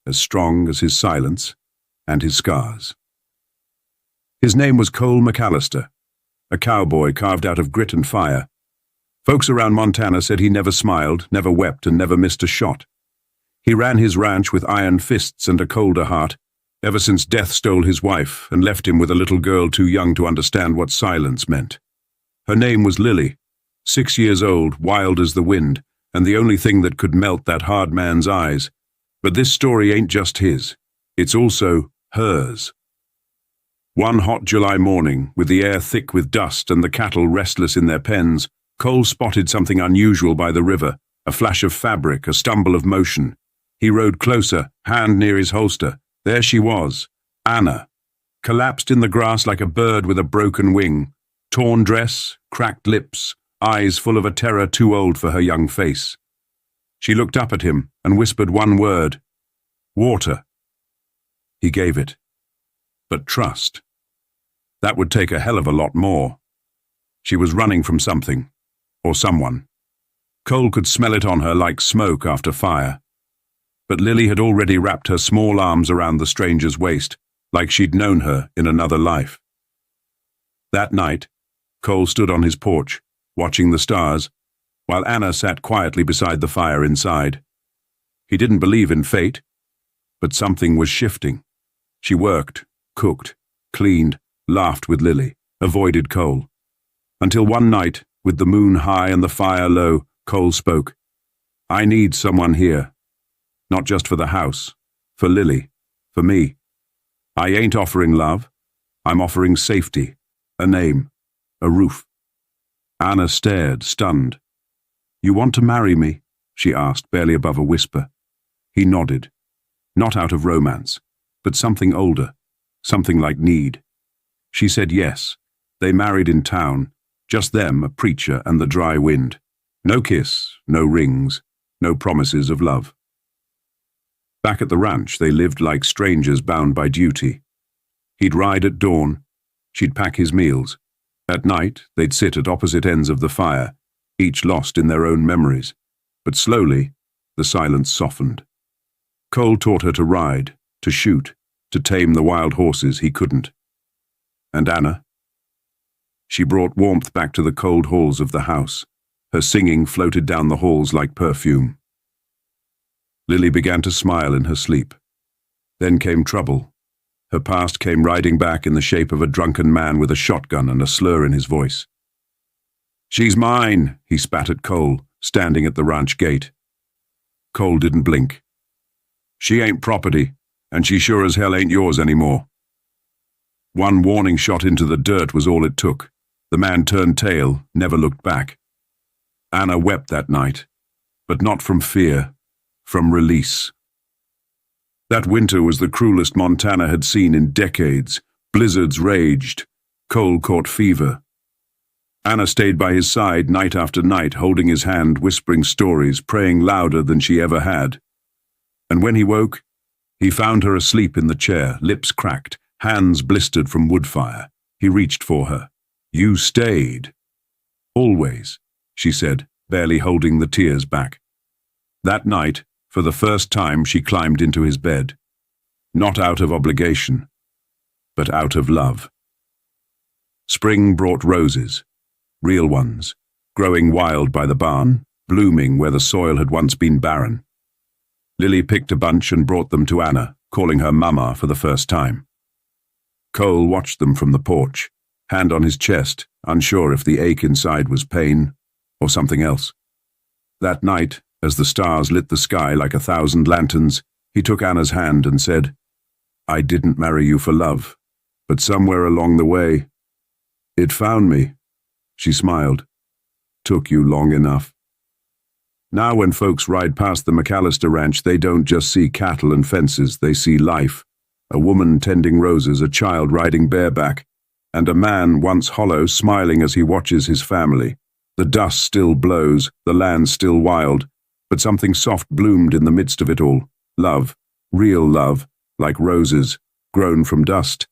as strong as his silence and his scars. His name was Cole McAllister, a cowboy carved out of grit and fire. Folks around Montana said he never smiled, never wept, and never missed a shot. He ran his ranch with iron fists and a colder heart, ever since death stole his wife and left him with a little girl too young to understand what silence meant. Her name was Lily, 6 years old, wild as the wind, and the only thing that could melt that hard man's eyes. But this story ain't just his. It's also hers. One hot July morning, with the air thick with dust and the cattle restless in their pens, Cole spotted something unusual by the river, a flash of fabric, a stumble of motion. He rode closer, hand near his holster. There she was, Anna, collapsed in the grass like a bird with a broken wing, torn dress, cracked lips, eyes full of a terror too old for her young face. She looked up at him and whispered one word, "Water." He gave it. But trust. That would take a hell of a lot more. She was running from something, or someone. Cole could smell it on her like smoke after fire. But Lily had already wrapped her small arms around the stranger's waist, like she'd known her in another life. That night, Cole stood on his porch, watching the stars, while Anna sat quietly beside the fire inside. He didn't believe in fate, but something was shifting. She worked, cooked, cleaned, laughed with Lily, avoided Cole. Until one night, with the moon high and the fire low, Cole spoke. "I need someone here. Not just for the house, for Lily, for me. I ain't offering love. I'm offering safety, a name, a roof." Anna stared, stunned. "You want to marry me?" she asked, barely above a whisper. He nodded. Not out of romance, but something older, something like need. She said yes. They married in town, just them, a preacher and the dry wind. No kiss, no rings, no promises of love. Back at the ranch, they lived like strangers bound by duty. He'd ride at dawn. She'd pack his meals. At night, they'd sit at opposite ends of the fire, each lost in their own memories. But slowly, the silence softened. Cole taught her to ride, to shoot, to tame the wild horses he couldn't. And Anna? She brought warmth back to the cold halls of the house. Her singing floated down the halls like perfume. Lily began to smile in her sleep. Then came trouble. Her past came riding back in the shape of a drunken man with a shotgun and a slur in his voice. "She's mine," he spat at Cole, standing at the ranch gate. Cole didn't blink. "She ain't property, and she sure as hell ain't yours anymore." One warning shot into the dirt was all it took. The man turned tail, never looked back. Anna wept that night, but not from fear, from release. That winter was the cruelest Montana had seen in decades. Blizzards raged. Cole caught fever. Anna stayed by his side night after night, holding his hand, whispering stories, praying louder than she ever had. And when he woke, he found her asleep in the chair, lips cracked, hands blistered from wood fire. He reached for her. "You stayed." "Always," she said, barely holding the tears back. That night, for the first time, she climbed into his bed. Not out of obligation, but out of love. Spring brought roses, real ones, growing wild by the barn, blooming where the soil had once been barren. Lily picked a bunch and brought them to Anna, calling her Mama for the first time. Cole watched them from the porch, hand on his chest, unsure if the ache inside was pain or something else. That night, as the stars lit the sky like 1,000 lanterns, he took Anna's hand and said, "I didn't marry you for love, but somewhere along the way, it found me." She smiled. "Took you long enough." Now when folks ride past the McAllister ranch, they don't just see cattle and fences, they see life. A woman tending roses, a child riding bareback, and a man once hollow smiling as he watches his family. The dust still blows, the land still wild, but something soft bloomed in the midst of it all. Love, real love, like roses, grown from dust,